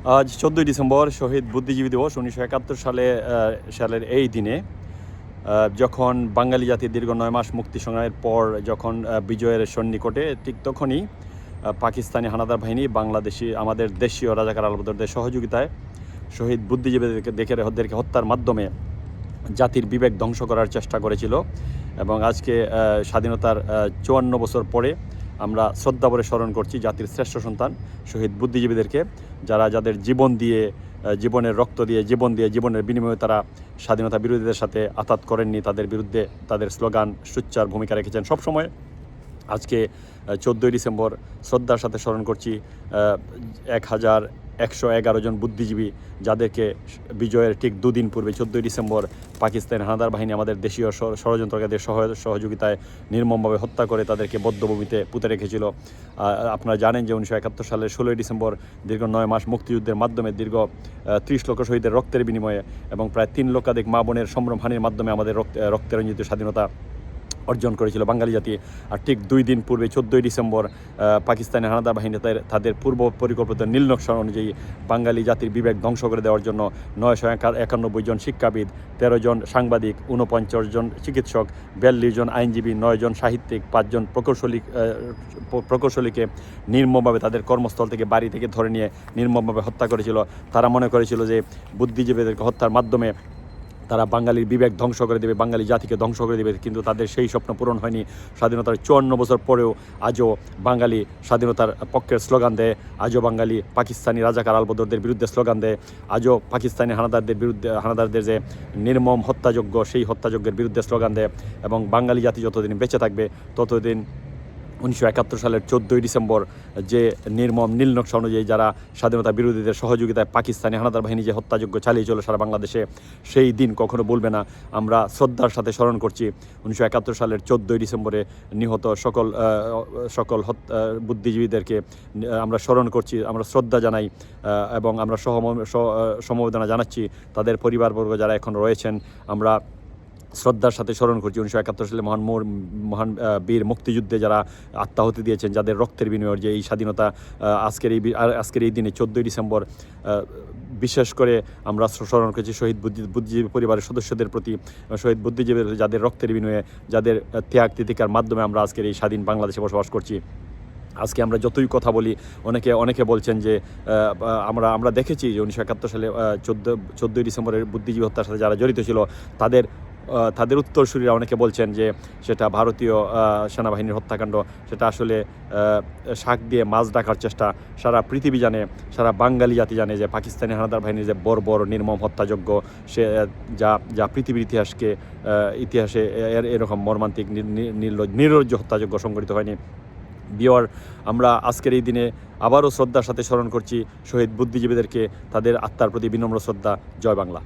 আজ 14ই ডিসেম্বর শহীদ বুদ্ধিজীবী দিবস। 1971 সালের এই দিনে যখন বাঙালি জাতির দীর্ঘ 9 মাস মুক্তি সংগ্রামের পর যখন বিজয়ের সন্নিকটে, ঠিক তখনই পাকিস্তানি হানাদার বাহিনী আমাদের দেশীয় রাজাকার আলবদরদের সহযোগিতায় শহীদ বুদ্ধিজীবীদেরকে হত্যার মাধ্যমে জাতির বিবেক ধ্বংস করার চেষ্টা করেছিল। এবং আজকে স্বাধীনতার 54 বছর পরে আমরা শ্রদ্ধাভরে স্মরণ করছি জাতির শ্রেষ্ঠ সন্তান শহীদ বুদ্ধিজীবীদেরকে, যাদের জীবনের রক্ত দিয়ে জীবনের বিনিময়ে তারা স্বাধীনতা বিরোধীদের সাথে আঘাত করেননি, তাদের বিরুদ্ধে তাদের স্লোগান সোচ্চার ভূমিকা রেখেছেন সবসময়। আজকে 14ই ডিসেম্বর শ্রদ্ধার সাথে স্মরণ করছি 1111 জন বুদ্ধিজীবী, যাদেরকে বিজয়ের ঠিক দুদিন পূর্বে 14ই ডিসেম্বর পাকিস্তানের হানাদার বাহিনী আমাদের দেশীয় ষড়যন্ত্রকারীদের সহযোগিতায় নির্মমভাবে হত্যা করে তাদেরকে বদ্ধভূমিতে পুঁতে রেখেছিল। আপনারা জানেন যে 1971 সালের 16ই ডিসেম্বর দীর্ঘ 9 মাস মুক্তিযুদ্ধের মাধ্যমে দীর্ঘ 30 লক্ষ শহীদের রক্তের বিনিময়ে এবং প্রায় 3 লক্ষাধিক মা বোনের সম্ভ্রমহানির মাধ্যমে আমাদের রক্তে রঞ্জিত স্বাধীনতা অর্জন করেছিল বাঙালি জাতি। আর ঠিক 2 দিন পূর্বে 14ই ডিসেম্বর পাকিস্তানি হানাদার বাহিনী তাদের পূর্ব পরিকল্পিত নীলনকশা অনুযায়ী বাঙালি জাতির বিবেক ধ্বংস করে দেওয়ার জন্য 991 জন শিক্ষাবিদ, 13 জন সাংবাদিক, 49 জন চিকিৎসক, 42 জন আইনজীবী, 9 জন সাহিত্যিক, 5 জন প্রকৌশলীকে নির্মমভাবে তাদের কর্মস্থল থেকে বাড়ি থেকে ধরে নিয়ে নির্মমভাবে হত্যা করেছিল। তারা মনে করেছিল যে বুদ্ধিজীবীদেরকে হত্যার মাধ্যমে তারা বাঙালির বিবেক ধ্বংস করে দেবে, বাঙালি জাতিকে ধ্বংস করে দেবে, কিন্তু তাদের সেই স্বপ্ন পূরণ হয়নি। স্বাধীনতার 54 বছর পরেও আজও বাঙালি স্বাধীনতার পক্ষের স্লোগান দেয়, আজও বাঙালি পাকিস্তানি রাজাকার আলবদরদের বিরুদ্ধে স্লোগান দেয়, আজও পাকিস্তানি হানাদারদের যে নির্মম হত্যাযজ্ঞ, সেই হত্যাযজ্ঞের বিরুদ্ধে স্লোগান দেয়। এবং বাঙালি জাতি যতদিন বেঁচে থাকবে ততদিন 1971 সালের 14ই ডিসেম্বর যে নির্মম নীলনকশা অনুযায়ী যারা স্বাধীনতা বিরোধীদের সহযোগিতায় পাকিস্তানি হানাদার বাহিনী যে হত্যাযজ্ঞ চালিয়ে চলে সারা বাংলাদেশে, সেই দিন কখনো ভুলবে না। আমরা শ্রদ্ধার সাথে স্মরণ করছি 1971 সালের 14ই ডিসেম্বরে নিহত সকল বুদ্ধিজীবীদেরকে আমরা স্মরণ করছি, আমরা শ্রদ্ধা জানাই এবং আমরা সমবেদনা জানাচ্ছি তাদের পরিবারবর্গ যারা এখন রয়েছেন। আমরা শ্রদ্ধার সাথে স্মরণ করছি 1971 সালে মহান বীর মুক্তিযুদ্ধে যারা আত্মাহুতি দিয়েছেন, যাদের রক্তের বিনিময়ে যে এই স্বাধীনতা আজকের এই দিনে 14ই ডিসেম্বর বিশেষ করে আমরা স্মরণ করছি শহীদ বুদ্ধিজীবী পরিবারের সদস্যদের প্রতি, শহীদ বুদ্ধিজীবীর যাদের রক্তের বিনিময়ে, যাদের ত্যাগ তিতিকার মাধ্যমে আমরা আজকের এই স্বাধীন বাংলাদেশে বসবাস করছি। আজকে আমরা যতই কথা বলি, অনেকে বলছেন যে আমরা দেখেছি যে 1971 সালে 14ই ডিসেম্বরের বুদ্ধিজীবী হত্যার সাথে যারা জড়িত ছিল তাদের উত্তরসূরিরা অনেকে বলছেন যে সেটা ভারতীয় সেনাবাহিনীর হত্যাকাণ্ড, সেটা আসলে শাক দিয়ে মাছ ডাকার চেষ্টা। সারা পৃথিবী জানে, সারা বাঙালি জাতি জানে যে পাকিস্তানি হানাদার বাহিনীর যে বর্বর নির্মম হত্যাযজ্ঞ, সে যা পৃথিবীর ইতিহাসে এরকম মর্মান্তিক নির্লজ্জ হত্যাযজ্ঞ সংঘটিত হয়নি। বিওর আমরা আজকের এই দিনে আবারও শ্রদ্ধার সাথে স্মরণ করছি শহীদ বুদ্ধিজীবীদেরকে, তাদের আত্মার প্রতি বিনম্র শ্রদ্ধা। জয় বাংলা।